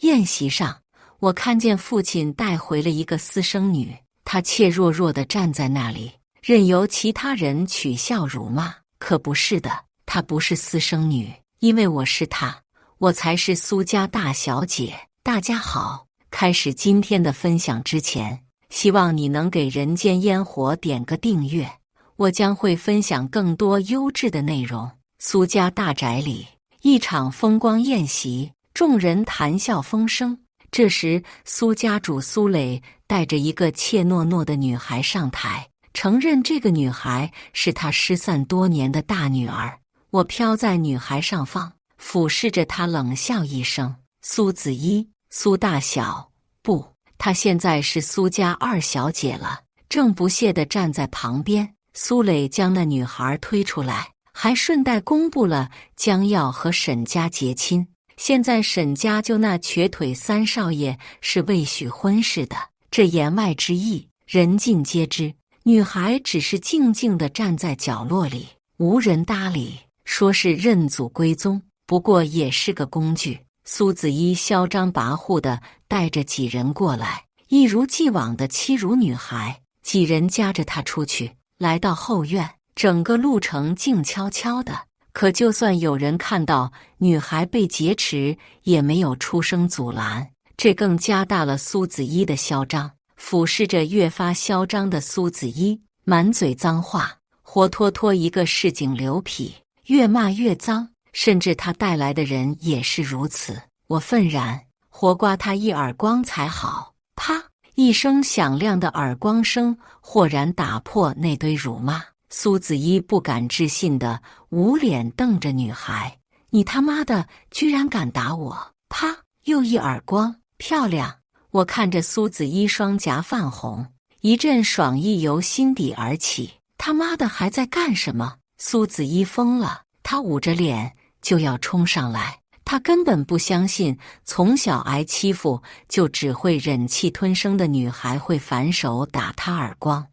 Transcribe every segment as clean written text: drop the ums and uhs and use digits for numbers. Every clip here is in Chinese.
宴席上，我看见父亲带回了一个私生女，她怯弱弱地站在那里，任由其他人取笑辱骂。可不是的，她不是私生女，因为我是她，我才是苏家大小姐。大家好，开始今天的分享之前，希望你能给人间烟火点个订阅，我将会分享更多优质的内容。苏家大宅里，一场风光宴席，众人谈笑风生。这时，苏家主苏磊带着一个怯懦懦的女孩上台，承认这个女孩是他失散多年的大女儿。我飘在女孩上方，俯视着她，冷笑一声：“苏子怡，苏大小。”不，她现在是苏家二小姐了。正不屑地站在旁边，苏磊将那女孩推出来，还顺带公布了将要和沈家结亲。现在沈家就那瘸腿三少爷是未许婚事的，这言外之意人尽皆知。女孩只是静静地站在角落里，无人搭理，说是认祖归宗，不过也是个工具。苏子怡嚣张跋扈地带着几人过来，一如既往地欺辱女孩。几人夹着她出去，来到后院，整个路程静悄悄的。可就算有人看到女孩被劫持，也没有出声阻拦，这更加大了苏子怡的嚣张。俯视着越发嚣张的苏子怡，满嘴脏话，活脱脱一个市井流痞，越骂越脏，甚至他带来的人也是如此。我愤然，活刮他一耳光才好。啪！一声响亮的耳光声豁然打破那堆辱骂。苏子怡不敢置信地捂脸瞪着女孩：“你他妈的居然敢打我！”啪！又一耳光。漂亮！我看着苏子怡双颊泛红，一阵爽意由心底而起。他妈的还在干什么？苏子怡疯了，她捂着脸就要冲上来。她根本不相信从小挨欺负就只会忍气吞声的女孩会反手打她耳光。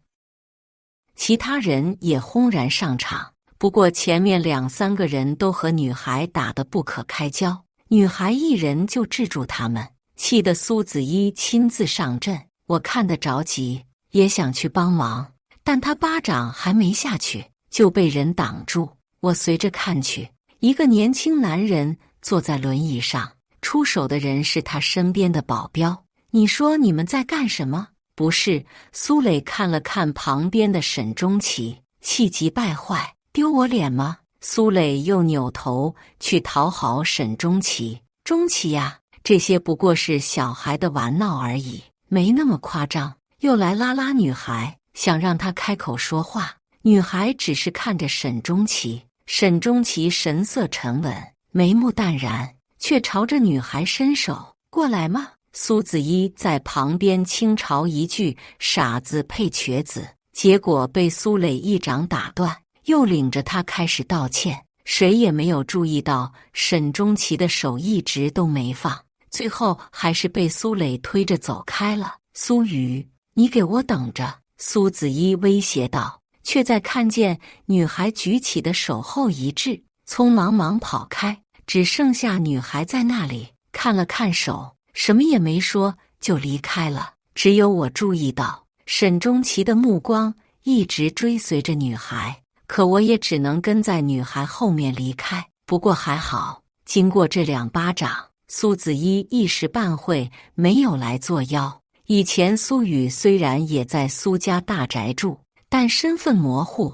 其他人也轰然上场，不过前面2、3个人都和女孩打得不可开交，女孩一人就制住他们，气得苏子怡亲自上阵。我看得着急，也想去帮忙，但他巴掌还没下去，就被人挡住。我随着看去，一个年轻男人坐在轮椅上，出手的人是他身边的保镖。你说你们在干什么？不是。苏磊看了看旁边的沈钟琪，气急败坏：“丢我脸吗？”苏磊又扭头去讨好沈钟琪：“钟琪呀，这些不过是小孩的玩闹而已，没那么夸张。”又来拉拉女孩，想让她开口说话。女孩只是看着沈钟琪，沈钟琪神色沉稳，眉目淡然，却朝着女孩伸手：“过来吗？”苏子怡在旁边轻嘲一句：“傻子配瘸子”，结果被苏磊一掌打断，又领着他开始道歉。谁也没有注意到沈钟琪的手一直都没放，最后还是被苏磊推着走开了。“苏雨，你给我等着！”苏子怡威胁道，却在看见女孩举起的手后一滞，匆忙跑开，只剩下女孩在那里看了看手，什么也没说就离开了。只有我注意到沈钟琪的目光一直追随着女孩，可我也只能跟在女孩后面离开。不过还好，经过这2巴掌，苏子怡一时半会没有来作妖。以前苏雨虽然也在苏家大宅住，但身份模糊，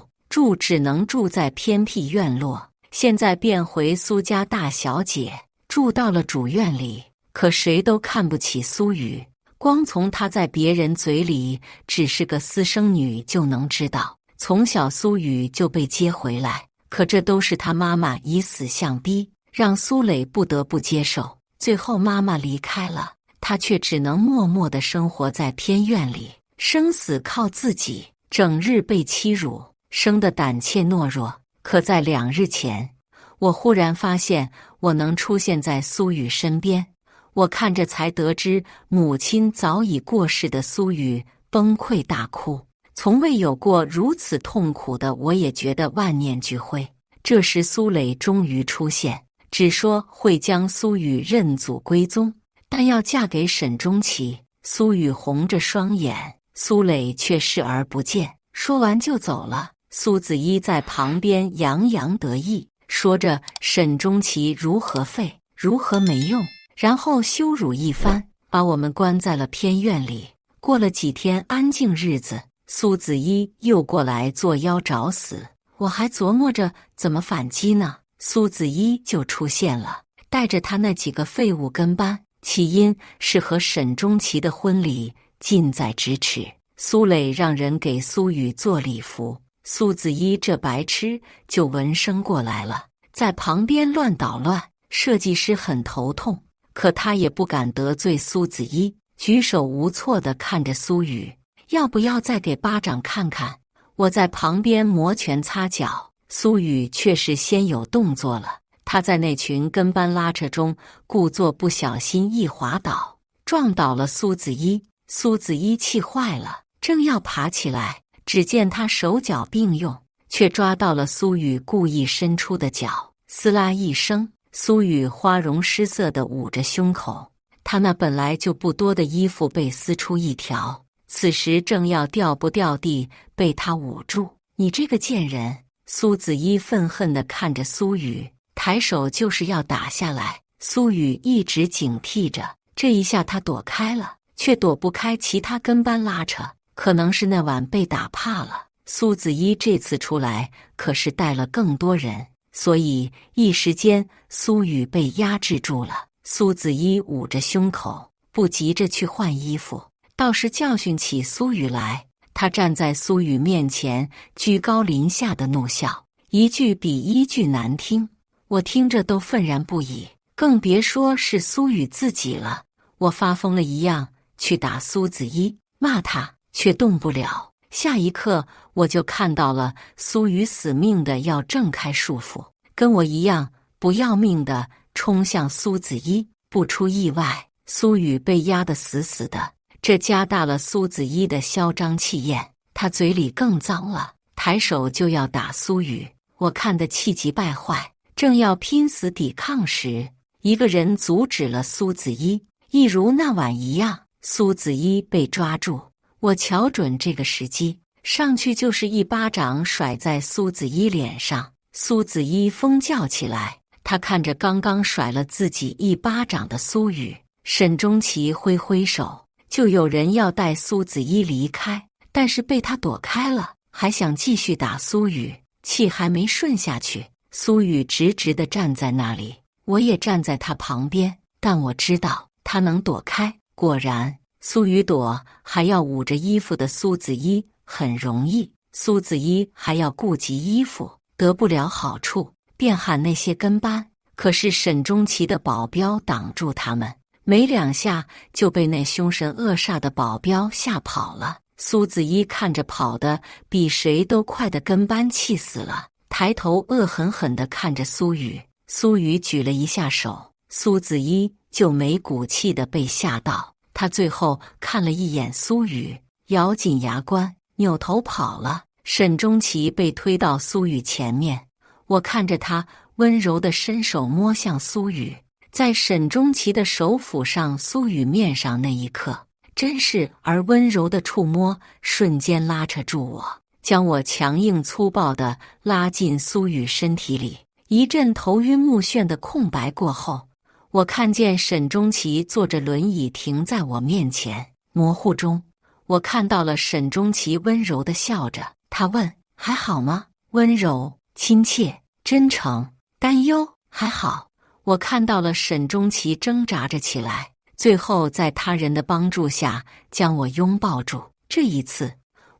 只能住在偏僻院落，现在变回苏家大小姐，住到了主院里。可谁都看不起苏雨，光从她在别人嘴里只是个私生女就能知道，从小苏雨就被接回来，可这都是她妈妈以死相逼，让苏磊不得不接受。最后妈妈离开了，他却只能默默地生活在偏院里，生死靠自己，整日被欺辱，生得胆怯懦弱。可在2日前，我忽然发现我能出现在苏雨身边。我看着才得知母亲早已过世的苏雨崩溃大哭，从未有过如此痛苦的我也觉得万念俱灰。这时苏磊终于出现，只说会将苏雨认祖归宗，但要嫁给沈中奇。苏雨红着双眼，苏磊却视而不见，说完就走了。苏子一在旁边洋洋得意，说着沈中奇如何废，如何没用，然后羞辱一番，把我们关在了偏院里。过了几天安静日子，苏子一又过来作妖找死，我还琢磨着怎么反击呢，苏子一就出现了，带着他那几个废物跟班。起因是和沈中奇的婚礼近在咫尺，苏磊让人给苏雨做礼服，苏子一这白痴就闻声过来了，在旁边乱捣乱。设计师很头痛，可他也不敢得罪苏子一，举手无措地看着苏雨，要不要再给巴掌看看？我在旁边摩拳擦脚，苏雨却是先有动作了。他在那群跟班拉扯中，故作不小心一滑倒，撞倒了苏子一。苏子一气坏了，正要爬起来，只见他手脚并用，却抓到了苏雨故意伸出的脚，撕拉一声，苏雨花容失色地捂着胸口，他那本来就不多的衣服被撕出一条，此时正要掉不掉地，被他捂住。你这个贱人！苏子一愤恨地看着苏雨，抬手就是要打下来。苏雨一直警惕着，这一下他躲开了，却躲不开其他跟班拉扯，可能是那晚被打怕了。苏子一这次出来可是带了更多人，所以一时间苏雨被压制住了。苏子一捂着胸口，不急着去换衣服，倒是教训起苏雨来。他站在苏雨面前，居高临下的怒笑，一句比一句难听，我听着都愤然不已，更别说是苏雨自己了。我发疯了一样去打苏子一，骂他，却动不了。下一刻，我就看到了苏雨死命的要挣开束缚，跟我一样不要命的冲向苏子一。不出意外，苏雨被压得死死的，这加大了苏子一的嚣张气焰，他嘴里更脏了，抬手就要打苏雨。我看得气急败坏，正要拼死抵抗时，一个人阻止了苏子一，一如那晚一样，苏子一被抓住。我瞧准这个时机，上去就是一巴掌甩在苏子一脸上。苏子一疯叫起来，他看着刚刚甩了自己一巴掌的苏雨。沈中奇挥挥手，就有人要带苏子一离开，但是被他躲开了，还想继续打苏雨，气还没顺下去。苏雨直直地站在那里，我也站在他旁边，但我知道他能躲开。果然，苏雨躲还要捂着衣服的苏子一很容易，苏子一还要顾及衣服，得不了好处，便喊那些跟班。可是沈中奇的保镖挡住他们，没两下就被那凶神恶煞的保镖吓跑了。苏子一看着跑得比谁都快的跟班，气死了，抬头恶狠狠地看着苏雨。苏雨举了一下手，苏子一就没骨气地被吓到。他最后看了一眼苏雨，咬紧牙关，扭头跑了。沈中奇被推到苏雨前面，我看着他温柔地伸手摸向苏雨，在沈中奇的手抚上苏雨面上那一刻，真实而温柔的触摸瞬间拉扯住我，将我强硬粗暴地拉进苏雨身体里。一阵头晕目眩的空白过后，我看见沈中奇坐着轮椅停在我面前，模糊中我看到了沈中奇温柔地笑着。他问：还好吗？温柔、亲切、真诚、担忧。还好。我看到了沈中奇挣扎着起来，最后在他人的帮助下将我拥抱住。这一次，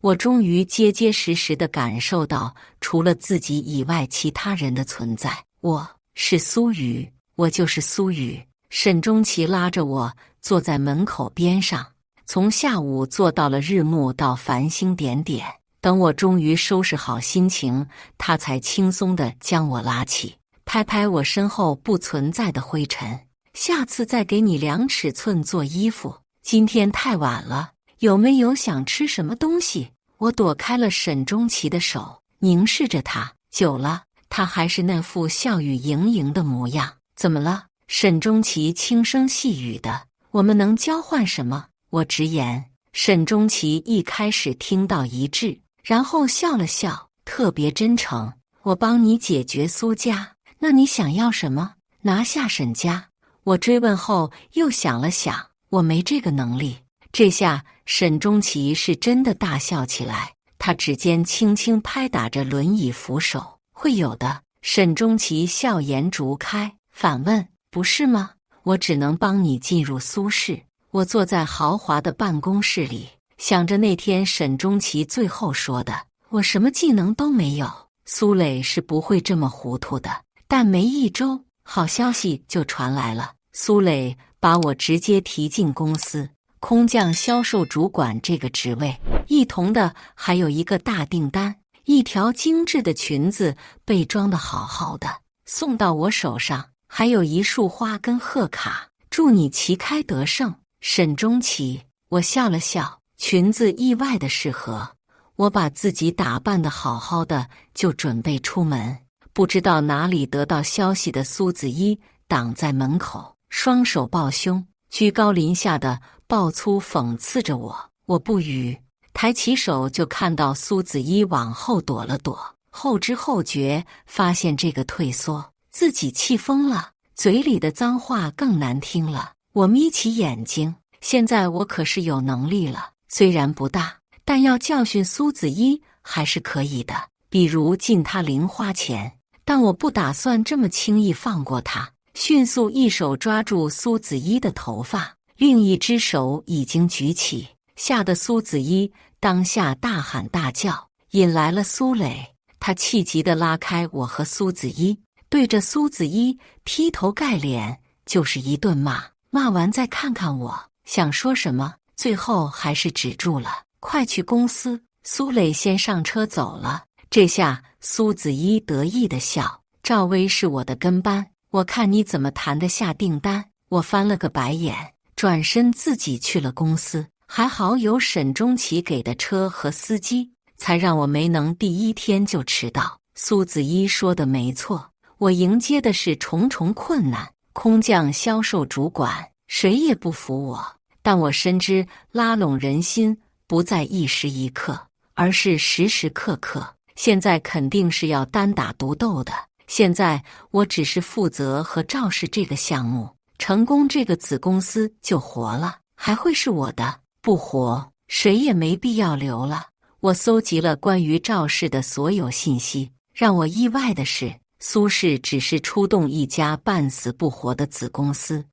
我终于结结实实地感受到除了自己以外其他人的存在。我是苏雨，我就是苏雨。沈中奇拉着我坐在门口边上，从下午坐到了日暮到繁星点点。等我终于收拾好心情，他才轻松地将我拉起，拍拍我身后不存在的灰尘。下次再给你量尺寸做衣服，今天太晚了，有没有想吃什么东西？我躲开了沈中奇的手，凝视着他。久了，他还是那副笑语盈盈的模样。怎么了？沈中奇轻声细语的。我们能交换什么？我直言。沈钟琪一开始听到一致，然后笑了笑，特别真诚。我帮你解决苏家，那你想要什么？拿下沈家。我追问后又想了想，我没这个能力。这下沈钟琪是真的大笑起来，他指尖轻轻拍打着轮椅扶手。会有的。沈钟琪笑颜逐开，反问：不是吗？我只能帮你进入苏氏。我坐在豪华的办公室里，想着那天沈钟琪最后说的：我什么技能都没有。苏磊是不会这么糊涂的。但没一周，好消息就传来了，苏磊把我直接提进公司，空降销售主管这个职位。一同的还有一个大订单，一条精致的裙子被装得好好的，送到我手上，还有一束花跟贺卡，祝你旗开得胜。沈钟琪。我笑了笑，裙子意外的适合。我把自己打扮得好好的，就准备出门。不知道哪里得到消息的苏子一挡在门口，双手抱胸，居高临下的爆粗讽刺着我。我不语，抬起手就看到苏子一往后躲了躲，后知后觉发现这个退缩，自己气疯了，嘴里的脏话更难听了。我眯起眼睛，现在我可是有能力了，虽然不大，但要教训苏子一还是可以的，比如进他零花钱。但我不打算这么轻易放过他，迅速一手抓住苏子一的头发，另一只手已经举起，吓得苏子一当下大喊大叫，引来了苏磊。他气急地拉开我和苏子一，对着苏子一劈头盖脸就是一顿骂。骂完再看看我，想说什么，最后还是止住了。快去公司。苏磊先上车走了。这下苏子一得意地笑，赵薇是我的跟班，我看你怎么谈得下订单。我翻了个白眼，转身自己去了公司。还好有沈钟琪给的车和司机，才让我没能第一天就迟到。苏子一说的没错，我迎接的是重重困难，空降销售主管，谁也不服我。但我深知拉拢人心不在一时一刻，而是时时刻刻。现在肯定是要单打独斗的。现在我只是负责和赵氏这个项目，成功这个子公司就活了，还会是我的。不活，谁也没必要留了。我搜集了关于赵氏的所有信息，让我意外的是，苏氏只是出动一家半死不活的子公司，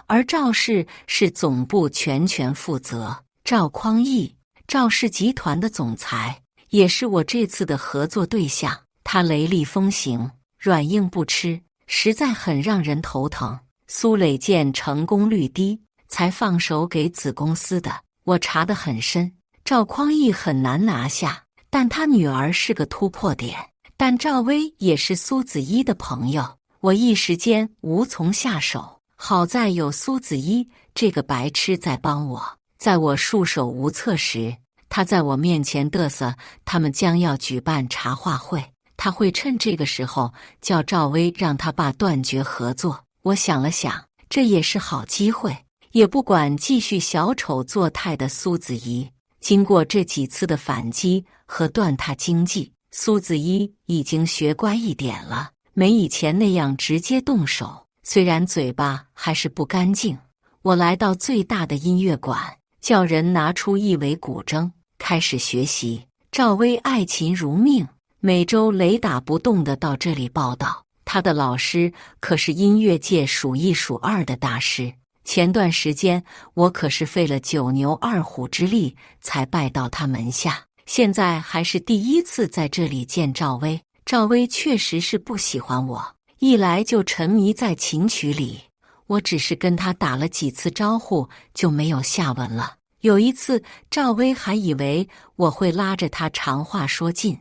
而赵氏是总部全权负责。赵匡义，赵氏集团的总裁，也是我这次的合作对象。他雷厉风行，软硬不吃，实在很让人头疼。苏磊见成功率低，才放手给子公司的。我查得很深，赵匡义很难拿下，但他女儿是个突破点。但赵薇也是苏子一的朋友，我一时间无从下手。好在有苏子一这个白痴在帮我。在我束手无策时，他在我面前嘚瑟他们将要举办茶话会，他会趁这个时候叫赵薇让他爸断绝合作。我想了想，这也是好机会。也不管继续小丑作态的苏子怡，经过这几次的反击和断踏经济，苏子怡已经学乖一点了，没以前那样直接动手，虽然嘴巴还是不干净。我来到最大的音乐馆，叫人拿出一尾古筝，开始学习。赵薇爱琴如命，每周雷打不动地到这里报道。她的老师可是音乐界数一数二的大师。前段时间我可是费了9牛2虎之力才拜到他门下，现在还是第一次在这里见赵薇。赵薇确实是不喜欢我，一来就沉迷在琴曲里，我只是跟他打了几次招呼就没有下文了。有一次赵薇还以为我会拉着她长话说尽，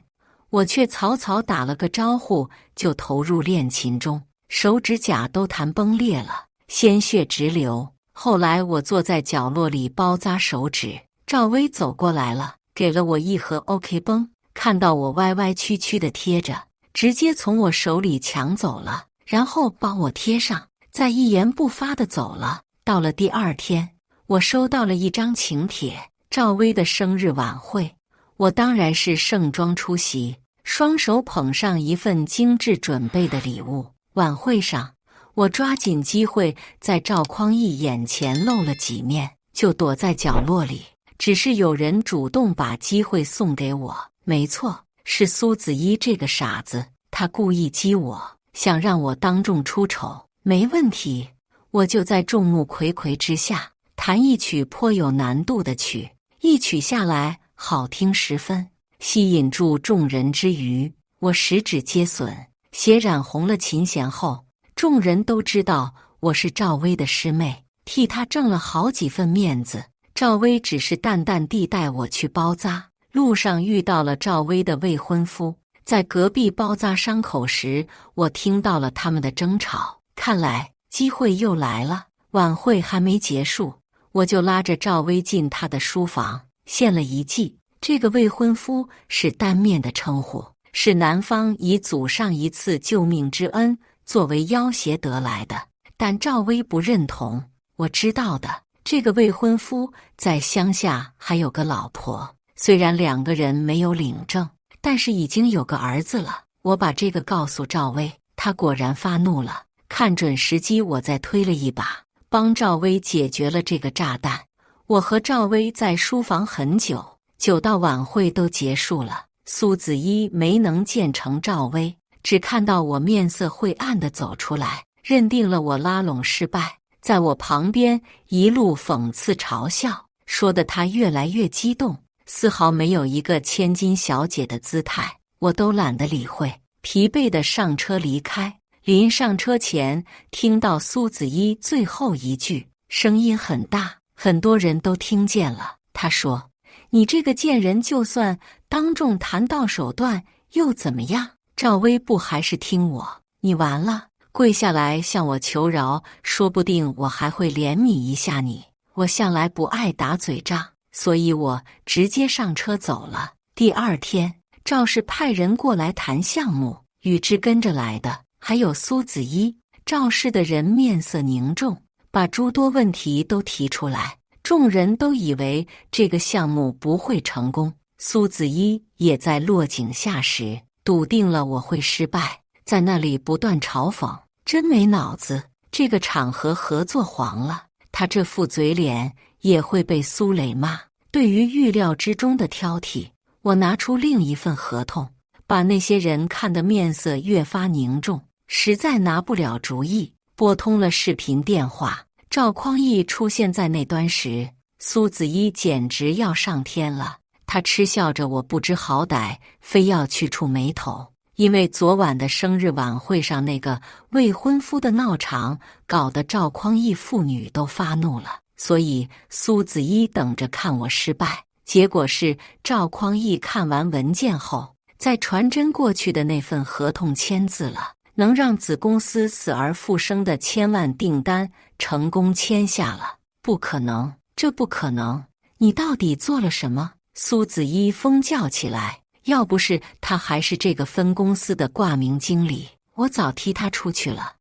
我却草草打了个招呼就投入练琴中，手指甲都弹崩裂了，鲜血直流。后来我坐在角落里包扎手指，赵薇走过来了，给了我一盒 OK 绷，看到我歪歪曲曲的贴着，直接从我手里抢走了，然后帮我贴上，再一言不发的走了。到了第二天，我收到了一张请帖，赵薇的生日晚会。我当然是盛装出席，双手捧上一份精致准备的礼物。晚会上，我抓紧机会在赵匡胤眼前露了几面，就躲在角落里。只是有人主动把机会送给我，没错，是苏子怡这个傻子，他故意激我，想让我当众出丑。没问题，我就在众目睽睽之下弹一曲颇有难度的曲，一曲下来好听十分，吸引住众人之余，我十指皆损，血染红了琴弦后，众人都知道我是赵薇的师妹，替她挣了好几分面子。赵薇只是淡淡地带我去包扎，路上遇到了赵薇的未婚夫，在隔壁包扎伤口时，我听到了他们的争吵，看来机会又来了。晚会还没结束，我就拉着赵薇进她的书房，献了一计。这个未婚夫是单面的称呼，是男方以祖上一次救命之恩作为要挟得来的，但赵薇不认同。我知道的，这个未婚夫在乡下还有个老婆，虽然两个人没有领证，但是已经有个儿子了。我把这个告诉赵薇，她果然发怒了。看准时机，我再推了一把，帮赵薇解决了这个炸弹。我和赵薇在书房很久，久到晚会都结束了，苏子怡没能见成赵薇，只看到我面色晦暗地走出来，认定了我拉拢失败，在我旁边一路讽刺嘲笑，说得她越来越激动，丝毫没有一个千金小姐的姿态。我都懒得理会，疲惫地上车离开。临上车前，听到苏子怡最后一句，声音很大，很多人都听见了。她说：“你这个贱人，就算当众谈到手段又怎么样？”赵薇不还是听我？你完了，跪下来向我求饶，说不定我还会怜悯一下你。我向来不爱打嘴仗，所以我直接上车走了。第二天，赵氏派人过来谈项目，与之跟着来的还有苏子怡。赵氏的人面色凝重，把诸多问题都提出来，众人都以为这个项目不会成功。苏子怡也在落井下石，笃定了我会失败，在那里不断嘲讽，真没脑子，这个场合合作黄了，他这副嘴脸也会被苏磊骂。对于预料之中的挑剔，我拿出另一份合同，把那些人看得面色越发凝重，实在拿不了主意，拨通了视频电话。赵匡胤出现在那端时，苏子怡简直要上天了。他嗤笑着我不知好歹，非要去触眉头。因为昨晚的生日晚会上那个未婚夫的闹场，搞得赵匡胤父女都发怒了，所以苏子怡等着看我失败。结果是赵匡胤看完文件后，在传真过去的那份合同签字了，能让子公司死而复生的千万订单成功签下了。不可能，这不可能！你到底做了什么？苏子怡疯叫起来。要不是他还是这个分公司的挂名经理，我早踢他出去了。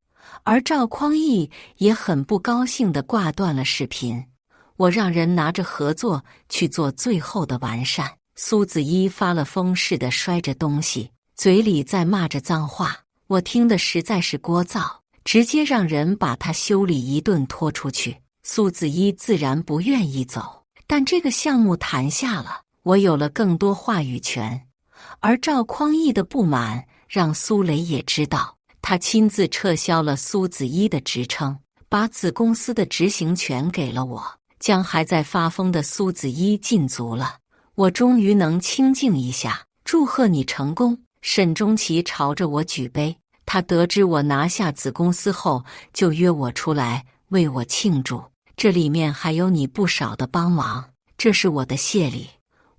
而赵匡胤也很不高兴地挂断了视频。我让人拿着合作去做最后的完善。苏子怡发了疯似的摔着东西，嘴里在骂着脏话，我听得实在是聒噪，直接让人把他修理一顿拖出去。苏子怡自然不愿意走，但这个项目谈下了，我有了更多话语权。而赵匡胤的不满让苏磊也知道，他亲自撤销了苏子怡的职称，把子公司的执行权给了我，将还在发疯的苏子怡禁足了。我终于能清静一下，祝贺你成功。沈钟奇朝着我举杯，他得知我拿下子公司后，就约我出来为我庆祝，这里面还有你不少的帮忙，这是我的谢礼。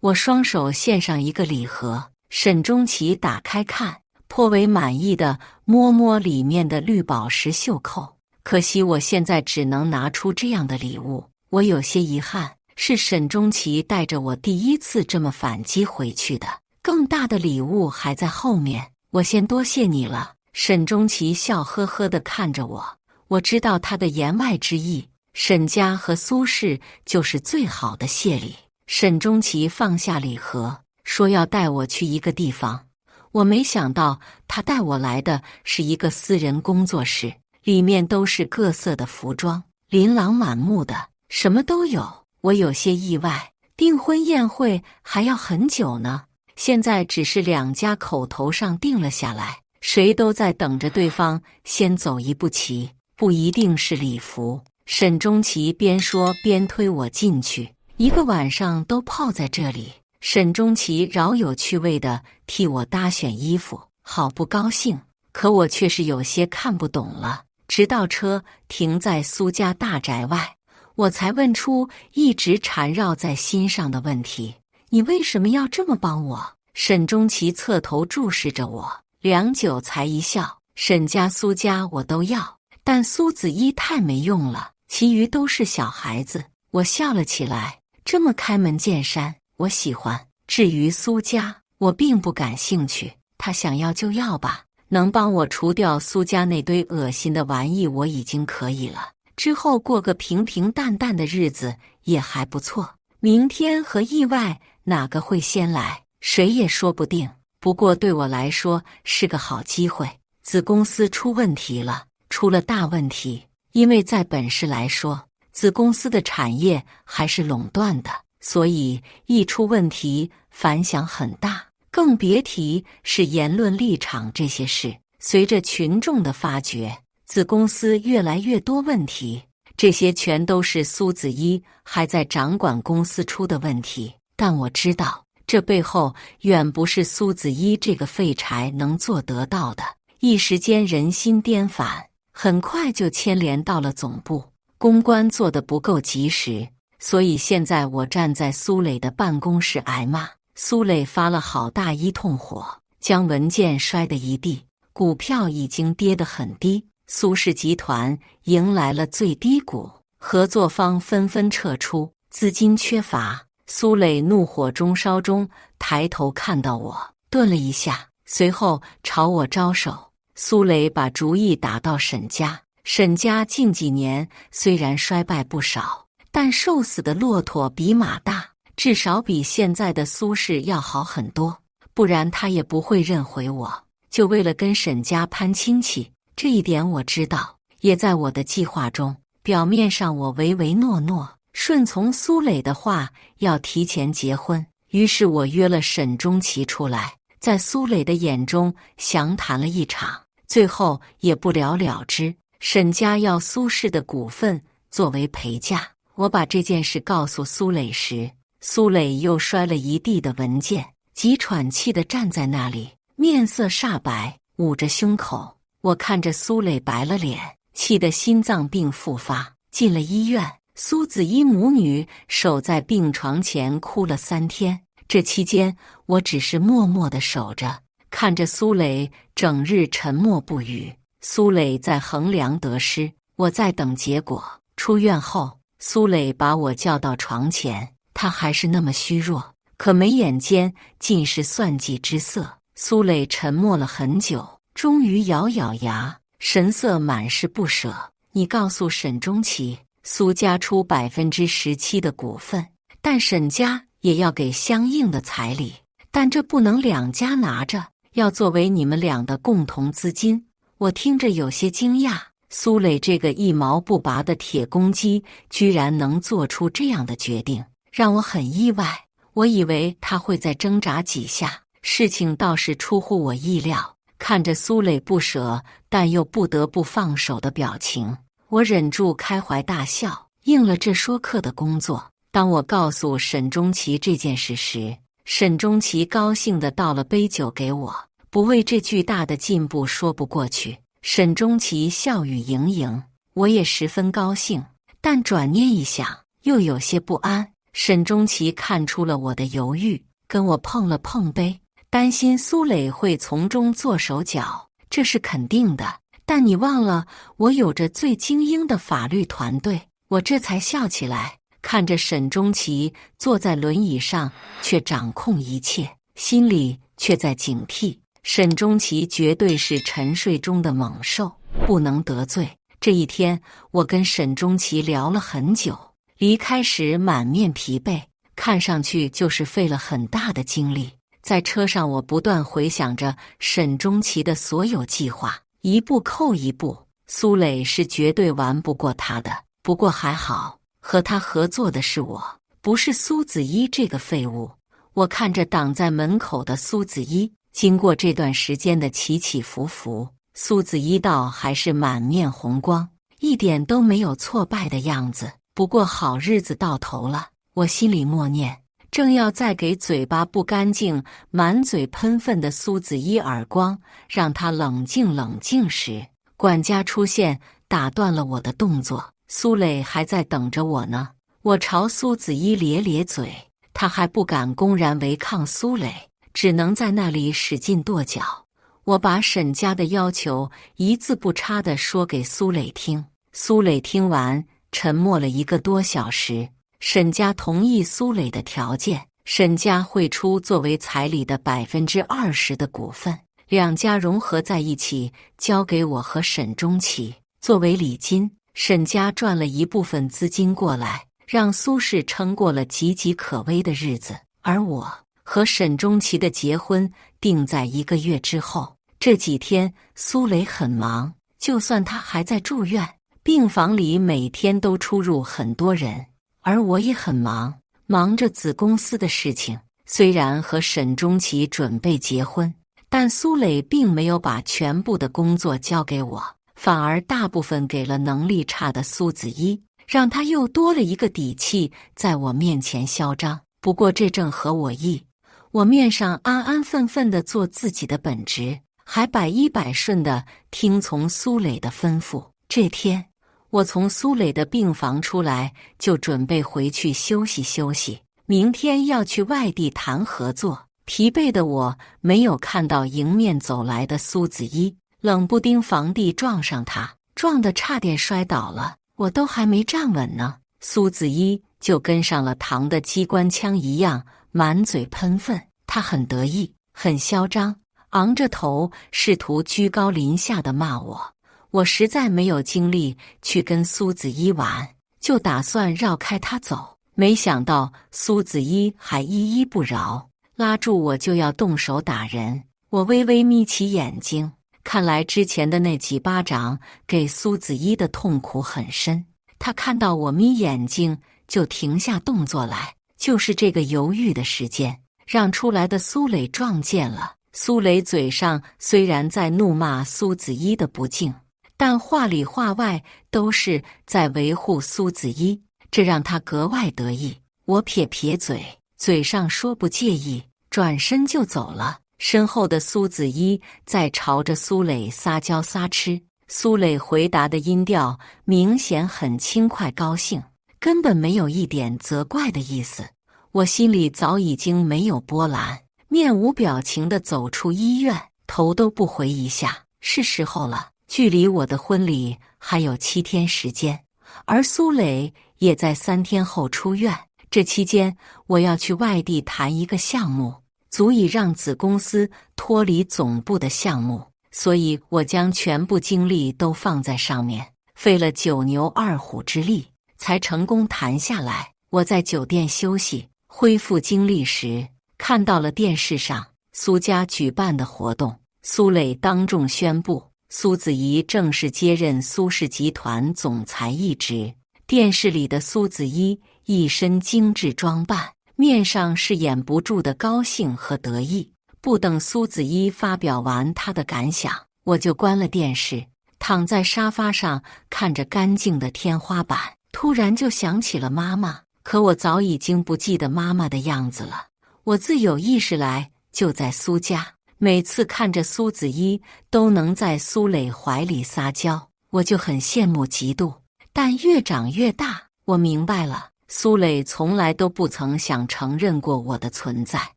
我双手献上一个礼盒，沈钟奇打开看，颇为满意的摸摸里面的绿宝石袖扣。可惜我现在只能拿出这样的礼物，我有些遗憾，是沈钟奇带着我第一次这么反击回去的，更大的礼物还在后面，我先多谢你了。沈钟奇笑呵呵地看着我，我知道他的言外之意，沈家和苏轼就是最好的谢礼。沈钟琪放下礼盒，说要带我去一个地方。我没想到他带我来的是一个私人工作室，里面都是各色的服装，琳琅满目的，什么都有。我有些意外，订婚宴会还要很久呢。现在只是两家口头上定了下来，谁都在等着对方先走一步棋，不一定是礼服。沈钟琪边说边推我进去，一个晚上都泡在这里。沈钟琪饶有趣味地替我搭选衣服，好不高兴，可我却是有些看不懂了。直到车停在苏家大宅外，我才问出一直缠绕在心上的问题：你为什么要这么帮我？沈钟琪侧头注视着我，良久才一笑：沈家苏家我都要，但苏子一太没用了，其余都是小孩子。我笑了起来，这么开门见山，我喜欢。至于苏家，我并不感兴趣，他想要就要吧，能帮我除掉苏家那堆恶心的玩意我已经可以了，之后过个平平淡淡的日子也还不错。明天和意外哪个会先来，谁也说不定。不过对我来说是个好机会。子公司出问题了，出了大问题。因为在本市来说，子公司的产业还是垄断的，所以一出问题反响很大，更别提是言论立场这些事。随着群众的发觉，子公司越来越多问题，这些全都是苏子一还在掌管公司出的问题。但我知道，这背后远不是苏子一这个废柴能做得到的。一时间人心颠反，很快就牵连到了总部，公关做得不够及时，所以现在我站在苏磊的办公室挨骂。苏磊发了好大一通火，将文件摔得一地，股票已经跌得很低，苏氏集团迎来了最低谷，合作方纷纷撤出，资金缺乏。苏磊怒火中烧中抬头看到我，顿了一下，随后朝我招手。苏磊把主意打到沈家。沈家近几年虽然衰败不少，但瘦死的骆驼比马大，至少比现在的苏氏要好很多，不然他也不会认回我，就为了跟沈家攀亲戚。这一点我知道，也在我的计划中。表面上我唯唯诺诺，顺从苏磊的话，要提前结婚。于是我约了沈钟琪出来，在苏磊的眼中详谈了一场，最后也不了了之。沈家要苏氏的股份作为陪嫁。我把这件事告诉苏磊时，苏磊又摔了一地的文件，急喘气地站在那里，面色煞白，捂着胸口。我看着苏磊白了脸，气得心脏病复发，进了医院。苏子一母女守在病床前哭了3天。这期间，我只是默默地守着，看着苏磊整日沉默不语。苏磊在衡量得失，我在等结果。出院后，苏磊把我叫到床前，他还是那么虚弱，可眉眼间尽是算计之色。苏磊沉默了很久，终于咬咬牙，神色满是不舍。你告诉沈钟琪，苏家出17%的股份，但沈家也要给相应的彩礼，但这不能两家拿着，要作为你们俩的共同资金。我听着有些惊讶，苏磊这个一毛不拔的铁公鸡居然能做出这样的决定，让我很意外。我以为他会再挣扎几下，事情倒是出乎我意料。看着苏磊不舍但又不得不放手的表情，我忍住开怀大笑，应了这说客的工作。当我告诉沈钟琪这件事时，沈钟琪高兴地倒了杯酒给我，不为这巨大的进步说不过去。沈钟琪笑语盈盈，我也十分高兴，但转念一想，又有些不安。沈钟琪看出了我的犹豫，跟我碰了碰杯，担心苏磊会从中做手脚，这是肯定的。但你忘了，我有着最精英的法律团队。我这才笑起来，看着沈钟琪坐在轮椅上，却掌控一切，心里却在警惕。沈钟琪绝对是沉睡中的猛兽，不能得罪。这一天，我跟沈钟琪聊了很久，离开时满面疲惫，看上去就是费了很大的精力。在车上，我不断回想着沈钟琪的所有计划，一步扣一步。苏磊是绝对玩不过他的，不过还好，和他合作的是我，不是苏子怡这个废物。我看着挡在门口的苏子怡，经过这段时间的起起伏伏，苏子怡倒还是满面红光，一点都没有挫败的样子。不过好日子到头了，我心里默念。正要再给嘴巴不干净、满嘴喷粪的苏子怡耳光，让她冷静冷静时，管家出现，打断了我的动作。苏磊还在等着我呢。我朝苏子怡咧咧嘴，他还不敢公然违抗苏磊，只能在那里使劲跺脚。我把沈家的要求一字不差地说给苏磊听。苏磊听完，沉默了1个多小时。沈家同意苏磊的条件，沈家会出作为彩礼的20%的股份，两家融合在一起，交给我和沈钟琪作为礼金。沈家赚了一部分资金过来，让苏氏撑过了岌岌可危的日子。而我和沈钟琪的结婚定在1个月之后。这几天苏磊很忙，就算他还在住院，病房里每天都出入很多人。而我也很忙，忙着子公司的事情。虽然和沈钟琪准备结婚，但苏磊并没有把全部的工作交给我，反而大部分给了能力差的苏子怡，让他又多了一个底气在我面前嚣张。不过这正合我意，我面上安安分分地做自己的本职，还100%顺地听从苏磊的吩咐。这天我从苏磊的病房出来，就准备回去休息休息。明天要去外地谈合作，疲惫的我没有看到迎面走来的苏子怡，冷不丁房地撞上她，撞得差点摔倒了。我都还没站稳呢，苏子怡就跟上了，糖的机关枪一样，满嘴喷粪。她很得意，很嚣张，昂着头，试图居高临下地骂我。我实在没有精力去跟苏子怡玩，就打算绕开她走。没想到苏子怡还依依不饶，拉住我就要动手打人。我微微眯起眼睛，看来之前的那几巴掌给苏子怡的痛苦很深。她看到我眯眼睛，就停下动作来。就是这个犹豫的时间，让出来的苏磊撞见了。苏磊嘴上虽然在怒骂苏子怡的不敬，但话里话外都是在维护苏子怡，这让他格外得意。我撇撇嘴，嘴上说不介意，转身就走了。身后的苏子怡在朝着苏磊撒娇撒痴，苏磊回答的音调明显很轻快高兴，根本没有一点责怪的意思。我心里早已经没有波澜，面无表情地走出医院，头都不回一下。是时候了，距离我的婚礼还有7天时间，而苏磊也在3天后出院。这期间，我要去外地谈一个项目，足以让子公司脱离总部的项目，所以我将全部精力都放在上面，费了9牛2虎之力，才成功谈下来。我在酒店休息，恢复精力时，看到了电视上苏家举办的活动，苏磊当众宣布苏子怡正式接任苏氏集团总裁一职。电视里的苏子怡一身精致装扮，面上是掩不住的高兴和得意。不等苏子怡发表完她的感想，我就关了电视，躺在沙发上看着干净的天花板。突然就想起了妈妈，可我早已经不记得妈妈的样子了。我自有意识来就在苏家，每次看着苏子怡都能在苏磊怀里撒娇，我就很羡慕嫉妒。但越长越大，我明白了，苏磊从来都不曾想承认过我的存在。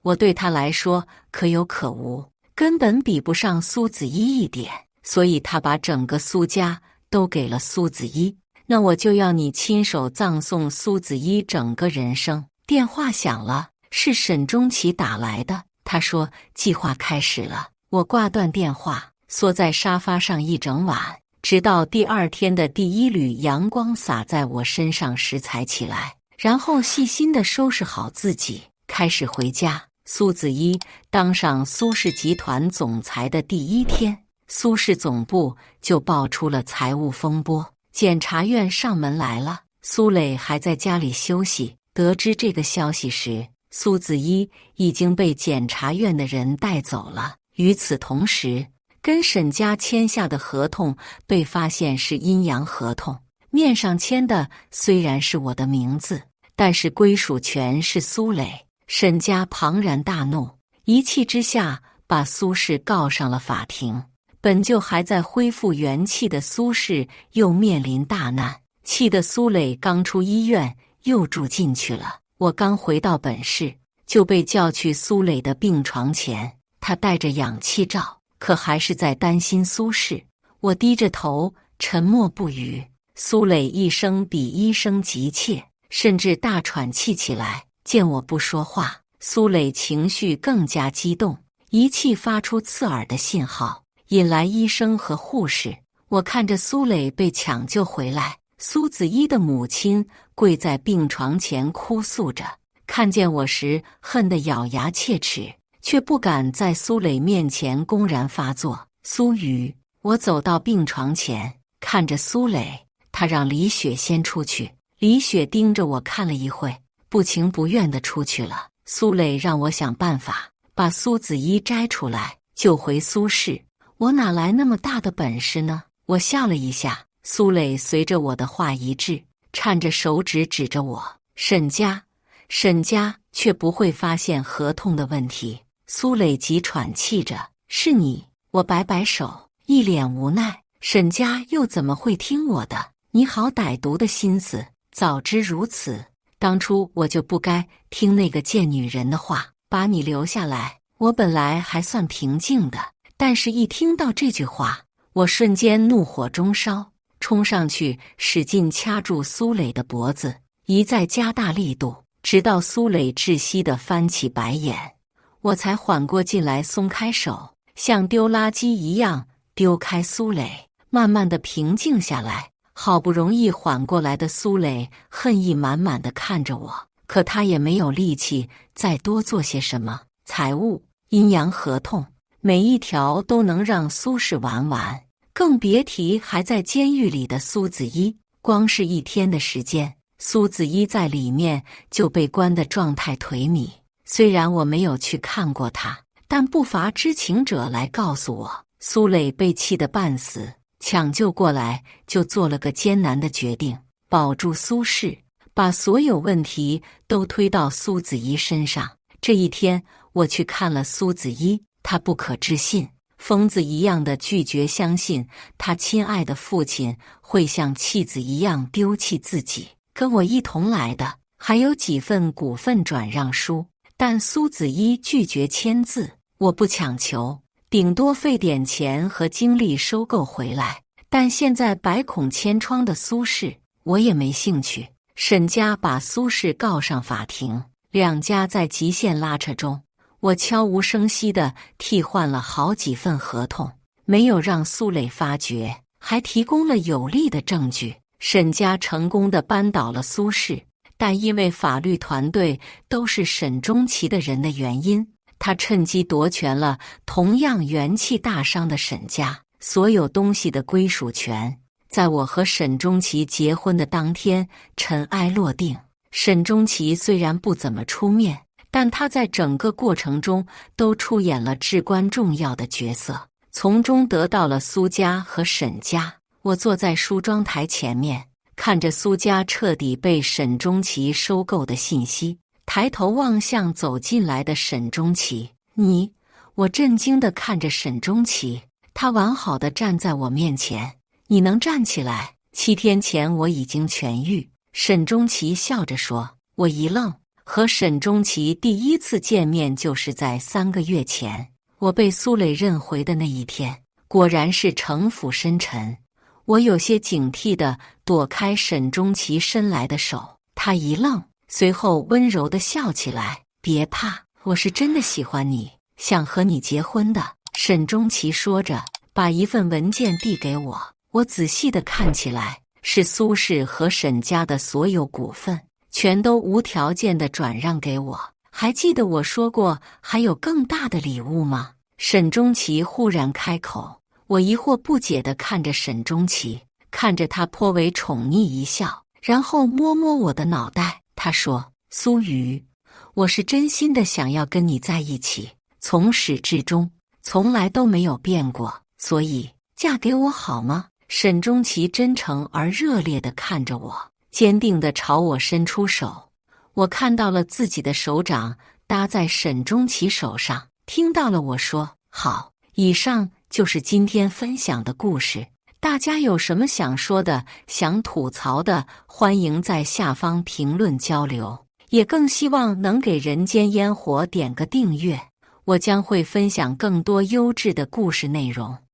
我对他来说可有可无，根本比不上苏子怡一点，所以他把整个苏家都给了苏子怡。那我就要你亲手葬送苏子怡整个人生。电话响了，是沈钟琪打来的。他说计划开始了。我挂断电话，缩在沙发上一整晚，直到第二天的第一缕阳光洒在我身上时才起来，然后细心地收拾好自己，开始回家。苏子一当上苏氏集团总裁的第一天，苏氏总部就爆出了财务风波，检察院上门来了，苏磊还在家里休息。得知这个消息时，苏子一已经被检察院的人带走了。与此同时，跟沈家签下的合同被发现是阴阳合同，面上签的虽然是我的名字，但是归属权是苏磊。沈家庞然大怒，一气之下把苏氏告上了法庭。本就还在恢复元气的苏氏又面临大难，气得苏磊刚出医院又住进去了。我刚回到本市，就被叫去苏磊的病床前，他戴着氧气罩，可还是在担心苏氏。我低着头沉默不语。苏磊一声比一声急切，甚至大喘气起来。见我不说话，苏磊情绪更加激动，仪器发出刺耳的信号，引来医生和护士。我看着苏磊被抢救回来，苏子一的母亲跪在病床前哭诉着，看见我时恨得咬牙切齿，却不敢在苏磊面前公然发作。苏雨，我走到病床前，看着苏磊，他让李雪先出去。李雪盯着我看了一会，不情不愿地出去了。苏磊让我想办法把苏子一摘出来，救回苏氏。我哪来那么大的本事呢？我笑了一下。苏磊随着我的话一致，颤着手指指着我：沈家却不会发现合同的问题。苏磊急喘气着：是你。我摆摆手，一脸无奈：沈家又怎么会听我的？你好歹毒的心思，早知如此，当初我就不该听那个贱女人的话，把你留下来。我本来还算平静的，但是一听到这句话，我瞬间怒火中烧，冲上去使劲掐住苏磊的脖子，一再加大力度，直到苏磊窒息地翻起白眼，我才缓过劲来，松开手，像丢垃圾一样丢开苏磊，慢慢地平静下来。好不容易缓过来的苏磊恨意满满地看着我，可他也没有力气再多做些什么。财务、阴阳合同，每一条都能让苏氏玩完，更别提还在监狱里的苏子一。光是一天的时间，苏子一在里面就被关的状态颓靡。虽然我没有去看过他，但不乏知情者来告诉我，苏磊被气得半死，抢救过来就做了个艰难的决定，保住苏氏，把所有问题都推到苏子一身上。这一天我去看了苏子一，他不可置信，疯子一样的拒绝相信他亲爱的父亲会像弃子一样丢弃自己。跟我一同来的还有几份股份转让书，但苏子一拒绝签字。我不强求，顶多费点钱和精力收购回来，但现在百孔千疮的苏氏，我也没兴趣。沈家把苏氏告上法庭，两家在极限拉扯中，我悄无声息地替换了好几份合同，没有让苏磊发觉，还提供了有力的证据。沈家成功地扳倒了苏氏，但因为法律团队都是沈钟奇的人的原因，他趁机夺权了同样元气大伤的沈家所有东西的归属权。在我和沈钟奇结婚的当天，尘埃落定。沈钟奇虽然不怎么出面，但他在整个过程中都出演了至关重要的角色，从中得到了苏家和沈家。我坐在梳妆台前面，看着苏家彻底被沈钟奇收购的信息，抬头望向走进来的沈钟奇。你？我震惊地看着沈钟奇，他完好地站在我面前。你能站起来？7天前我已经痊愈。沈钟奇笑着说。我一愣，和沈钟奇第一次见面就是在3个月前，我被苏磊认回的那一天。果然是城府深沉。我有些警惕地躲开沈钟奇伸来的手，他一愣，随后温柔地笑起来。别怕，我是真的喜欢你，想和你结婚的。沈钟奇说着，把一份文件递给我。我仔细地看起来，是苏轼和沈家的所有股份，全都无条件地转让给我。还记得我说过还有更大的礼物吗？沈钟琪忽然开口，我疑惑不解地看着沈钟琪，看着他颇为宠溺一笑，然后摸摸我的脑袋。他说：“苏瑜，我是真心的想要跟你在一起，从始至终，从来都没有变过，所以嫁给我好吗？”沈钟琪真诚而热烈地看着我，坚定地朝我伸出手。我看到了自己的手掌搭在沈钟琪手上，听到了我说：“好。”以上就是今天分享的故事。大家有什么想说的、想吐槽的，欢迎在下方评论交流。也更希望能给人间烟火点个订阅，我将会分享更多优质的故事内容。